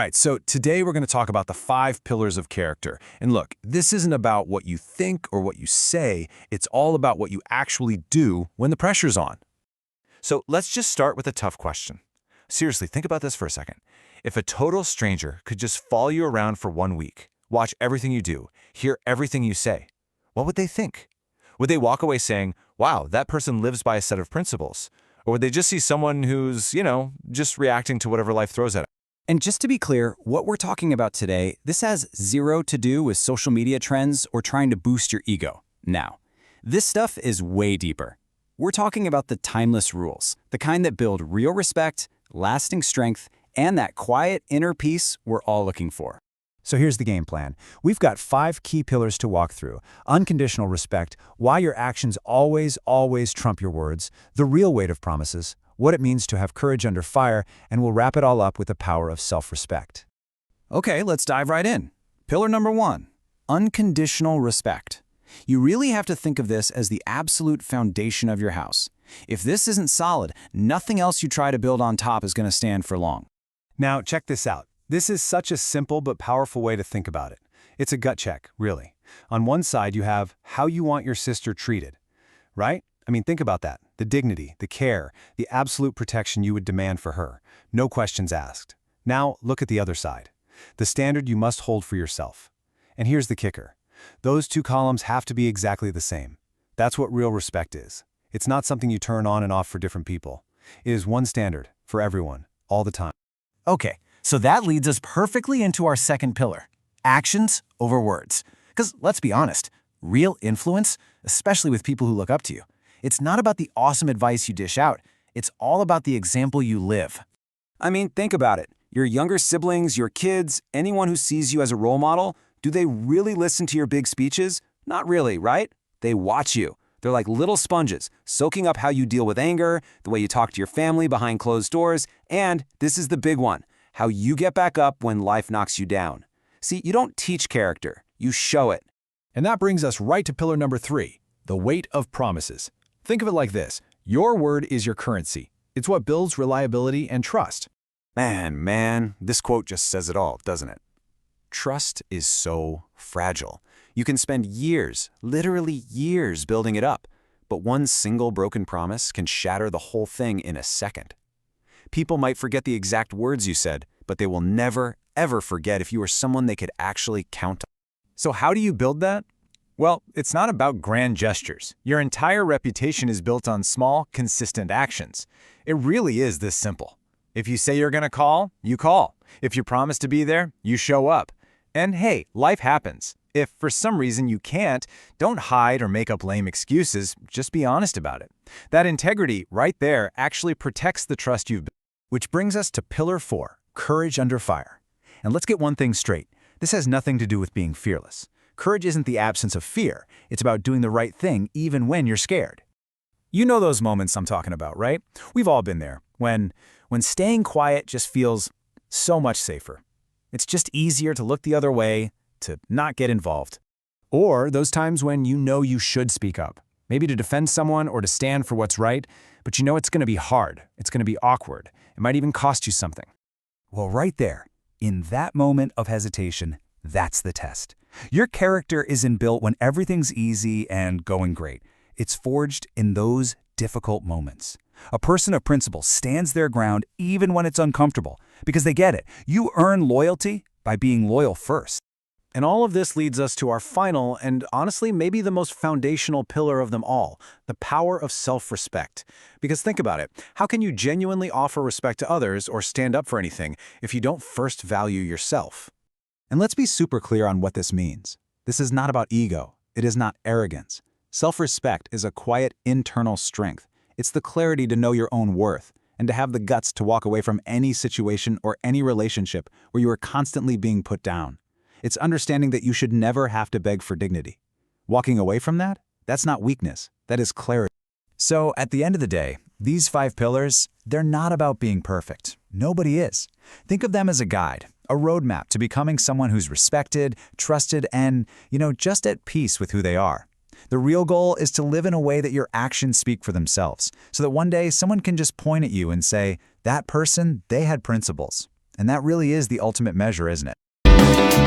right, so today we're going to talk about the 5 pillars of character. And look, this isn't about what you think or what you say, it's all about what you actually do when the pressure's on. So let's just start with a tough question. Seriously, think about this for a second. If a total stranger could just follow you around for 1 week, watch everything you do, hear everything you say, what would they think? Would they walk away saying, wow, that person lives by a set of principles? Or would they just see someone who's, just reacting to whatever life throws at them? And just to be clear, what we're talking about today, this has zero to do with social media trends or trying to boost your ego. Now, this stuff is way deeper. We're talking about the timeless rules, the kind that build real respect, lasting strength, and that quiet inner peace we're all looking for. So here's the game plan. We've got 5 key pillars to walk through. Unconditional respect, why your actions always trump your words, the real weight of promises, what it means to have courage under fire, and we'll wrap it all up with the power of self-respect. Okay, let's dive right in. Pillar number 1, unconditional respect. You really have to think of this as the absolute foundation of your house. If this isn't solid, nothing else you try to build on top is going to stand for long. Now, check this out. This is such a simple but powerful way to think about it. It's a gut check, really. On one side, you have how you want your sister treated, right? I mean, think about that. The dignity, the care, the absolute protection you would demand for her. No questions asked. Now, look at the other side. The standard you must hold for yourself. And here's the kicker. Those 2 columns have to be exactly the same. That's what real respect is. It's not something you turn on and off for different people. It is one standard for everyone, all the time. Okay, so that leads us perfectly into our second pillar, actions over words. Because let's be honest, real influence, especially with people who look up to you, it's not about the awesome advice you dish out. It's all about the example you live. I mean, think about it. Your younger siblings, your kids, anyone who sees you as a role model, do they really listen to your big speeches? Not really, right? They watch you. They're like little sponges, soaking up how you deal with anger, the way you talk to your family behind closed doors, and this is the big one, how you get back up when life knocks you down. See, you don't teach character, you show it. And that brings us right to pillar number 3, the weight of promises. Think of it like this. Your word is your currency. It's what builds reliability and trust. Man, this quote just says it all, doesn't it? Trust is so fragile. You can spend years, literally years, building it up, but one single broken promise can shatter the whole thing in a second. People might forget the exact words you said, but they will never, ever forget if you are someone they could actually count on. So how do you build that? Well, it's not about grand gestures. Your entire reputation is built on small, consistent actions. It really is this simple. If you say you're going to call, you call. If you promise to be there, you show up. And hey, life happens. If for some reason you can't, don't hide or make up lame excuses, just be honest about it. That integrity right there actually protects the trust you've built. Which brings us to pillar 4, courage under fire. And let's get one thing straight. This has nothing to do with being fearless. Courage isn't the absence of fear. It's about doing the right thing even when you're scared. You know those moments I'm talking about, right? We've all been there. When staying quiet just feels so much safer. It's just easier to look the other way, to not get involved. Or those times when you know you should speak up, maybe to defend someone or to stand for what's right, but you know it's going to be hard, it's going to be awkward, it might even cost you something. Well, right there, in that moment of hesitation, that's the test. Your character isn't built when everything's easy and going great. It's forged in those difficult moments. A person of principle stands their ground even when it's uncomfortable, because they get it. You earn loyalty by being loyal first. And all of this leads us to our final and honestly maybe the most foundational pillar of them all, the power of self-respect. Because think about it, how can you genuinely offer respect to others or stand up for anything if you don't first value yourself? And let's be super clear on what this means. This is not about ego. It is not arrogance. Self-respect is a quiet internal strength. It's the clarity to know your own worth and to have the guts to walk away from any situation or any relationship where you are constantly being put down. It's understanding that you should never have to beg for dignity. Walking away from that? That's not weakness. That is clarity. So at the end of the day, these 5 pillars, they're not about being perfect. Nobody is. Think of them as a guide, a roadmap to becoming someone who's respected, trusted, and, just at peace with who they are. The real goal is to live in a way that your actions speak for themselves, so that one day someone can just point at you and say, that person, they had principles. And that really is the ultimate measure, isn't it?